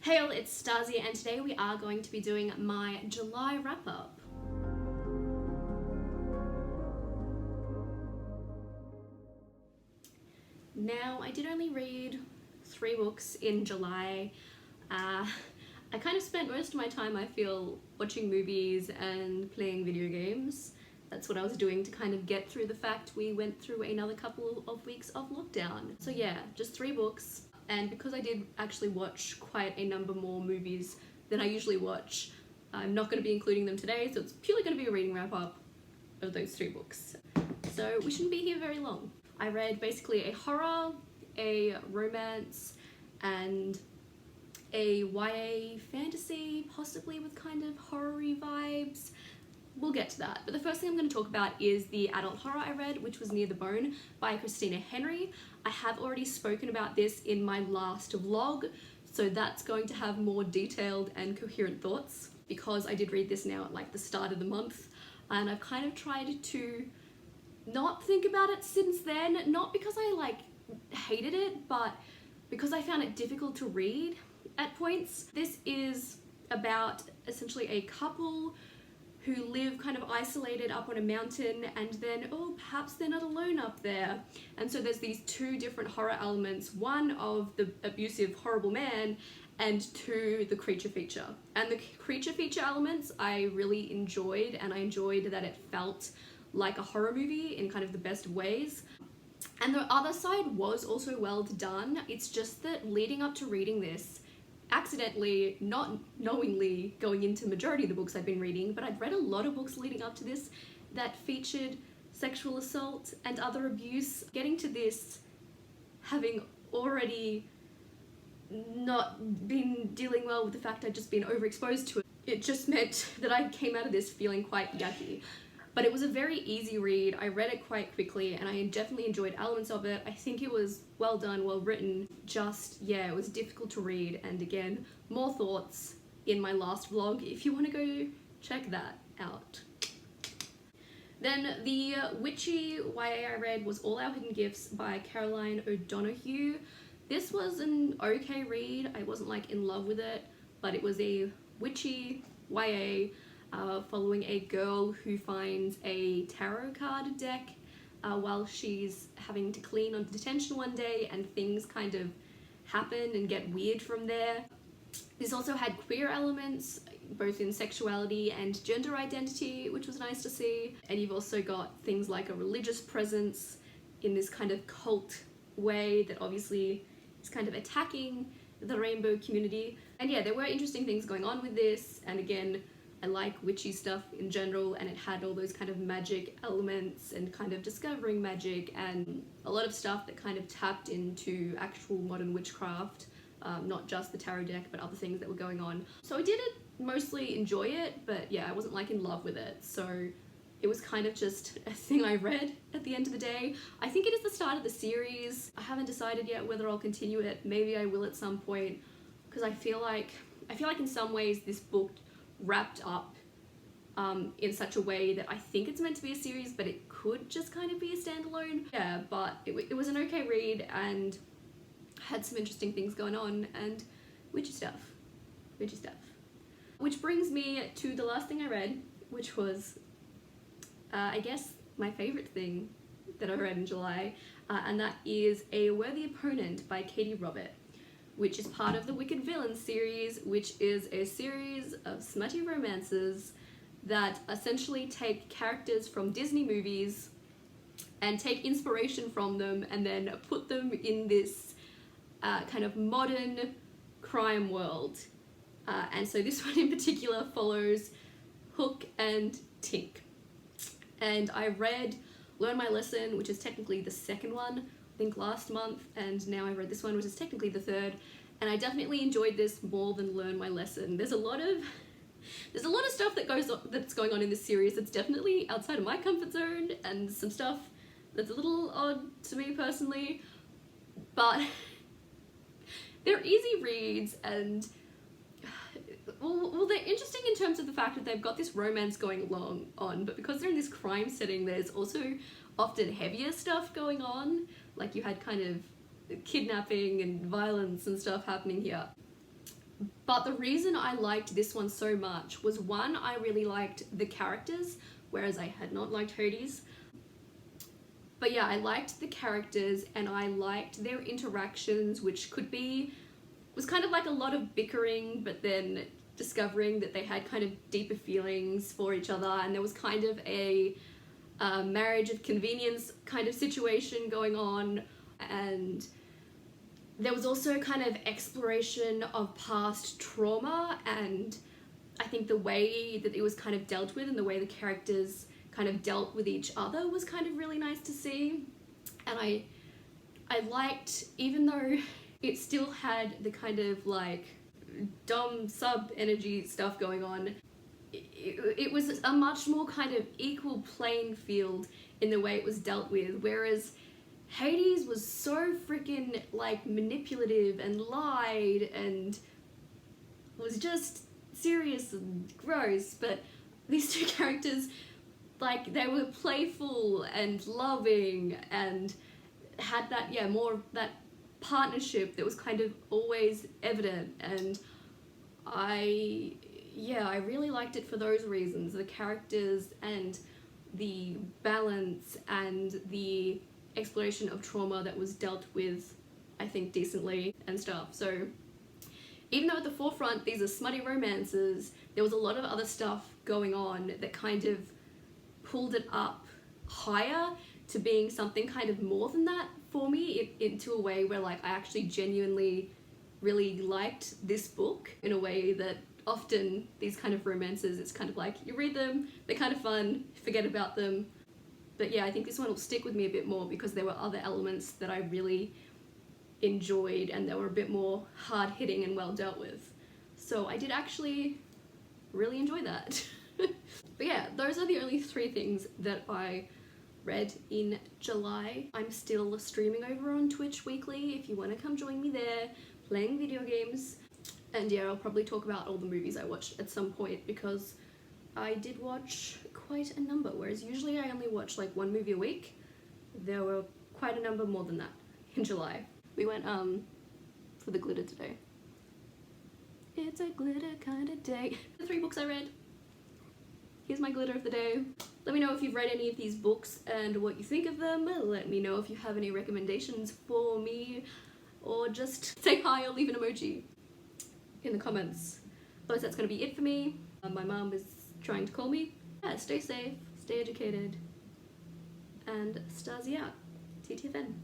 Hey all, it's Starzy and today we are going to be doing my July wrap-up. Now, I did only read 3 books in July. I kind of spent most of my time, I feel, watching movies and playing video games. That's what I was doing to kind of get through the fact we went through another couple of weeks of lockdown. So yeah, just 3 books. And because I did actually watch quite a number more movies than I usually watch, I'm not going to be including them today, so it's purely going to be a reading wrap-up of those 3 books. So we shouldn't be here very long. I read basically a horror, a romance, and a YA fantasy, possibly with kind of horror-y vibes. We'll get to that, but the first thing I'm going to talk about is the adult horror I read, which was Near the Bone by Christina Henry. I have already spoken about this in my last vlog, so that's going to have more detailed and coherent thoughts because I did read this now at like the start of the month, and I've kind of tried to not think about it since then, not because I like hated it, but because I found it difficult to read at points. This is about essentially a couple who live kind of isolated up on a mountain, and then, oh, perhaps they're not alone up there. And so there's these 2 different horror elements, one of the abusive, horrible man, and 2, the creature feature. And the creature feature elements I really enjoyed, and I enjoyed that it felt like a horror movie in kind of the best ways. And the other side was also well done. It's just that leading up to reading this, accidentally, not knowingly going into majority of the books I've been reading, but I'd read a lot of books leading up to this that featured sexual assault and other abuse. Getting to this, having already not been dealing well with the fact I'd just been overexposed to it, it just meant that I came out of this feeling quite yucky. But it was a very easy read. I read it quite quickly and I definitely enjoyed elements of it. I think it was well done, well written. Just, yeah, it was difficult to read. And again, more thoughts in my last vlog if you want to go check that out. Then the Witchy YA I read was All Our Hidden Gifts by Caroline O'Donoghue. This was an okay read. I wasn't like in love with it, but it was a witchy YA following a girl who finds a tarot card deck while she's having to clean on detention one day, and things kind of happen and get weird from there. This also had queer elements, both in sexuality and gender identity, which was nice to see. And you've also got things like a religious presence in this kind of cult way that obviously is kind of attacking the rainbow community. And yeah, there were interesting things going on with this, and again, I like witchy stuff in general, and it had all those kind of magic elements and kind of discovering magic and a lot of stuff that kind of tapped into actual modern witchcraft, not just the tarot deck but other things that were going on. So I did mostly enjoy it, but yeah, I wasn't like in love with it, so it was kind of just a thing I read at the end of the day. I think it is the start of the series. I haven't decided yet whether I'll continue it. Maybe I will at some point, because I feel like in some ways this book wrapped up in such a way that I think it's meant to be a series, but it could just kind of be a standalone. Yeah, but it was an okay read and had some interesting things going on and witchy stuff. Which brings me to the last thing I read, which was, I guess, my favorite thing that I read in July, and that is A Worthy Opponent by Katie Robert, which is part of the Wicked Villains series, which is a series of smutty romances that essentially take characters from Disney movies and take inspiration from them and then put them in this kind of modern crime world. And so this one in particular follows Hook and Tink. And I read Learn My Lesson, which is technically the second one, I think last month, and now I read this one, which is technically the third, and I definitely enjoyed this more than Learn My Lesson. There's a lot of stuff that's going on in this series that's definitely outside of my comfort zone, and some stuff that's a little odd to me personally, but they're easy reads, and well, they're interesting in terms of the fact that they've got this romance going on, but because they're in this crime setting, there's also often heavier stuff going on. Like you had kind of kidnapping and violence and stuff happening here. But the reason I liked this one so much was, one, I really liked the characters, whereas I had not liked Hades. But yeah, I liked the characters and I liked their interactions, which was kind of like a lot of bickering, but then discovering that they had kind of deeper feelings for each other, and there was kind of a marriage of convenience kind of situation going on, and there was also kind of exploration of past trauma, and I think the way that it was kind of dealt with and the way the characters kind of dealt with each other was kind of really nice to see. And I liked, even though it still had the kind of like dumb sub energy stuff going on, it was a much more kind of equal playing field in the way it was dealt with, whereas Hades was so freaking like manipulative and lied and was just serious and gross. But these two characters, like, they were playful and loving and had that, yeah, more of that partnership that was kind of always evident, and I really liked it for those reasons, the characters and the balance and the exploration of trauma that was dealt with, I think, decently and stuff. So even though at the forefront these are smutty romances, there was a lot of other stuff going on that kind of pulled it up higher to being something kind of more than that for me, into a way where like I actually genuinely really liked this book, in a way that often these kind of romances, it's kind of like you read them, they're kind of fun, forget about them. But yeah, I think this one will stick with me a bit more because there were other elements that I really enjoyed and they were a bit more hard-hitting and well dealt with. So I did actually really enjoy that. But yeah, those are the only 3 things that I read in July. I'm still streaming over on Twitch weekly if you want to come join me there, playing video games. And yeah, I'll probably talk about all the movies I watched at some point, because I did watch quite a number, whereas usually I only watch like 1 movie a week. There were quite a number more than that in July. We went for the glitter today. It's a glitter kind of day. The 3 books I read. Here's my glitter of the day. Let me know if you've read any of these books and what you think of them. Let me know if you have any recommendations for me, or just say hi or leave an emoji in the comments. Otherwise, that's gonna be it for me. My mom is trying to call me. Yeah, stay safe, stay educated, and starzyrts. TTFN.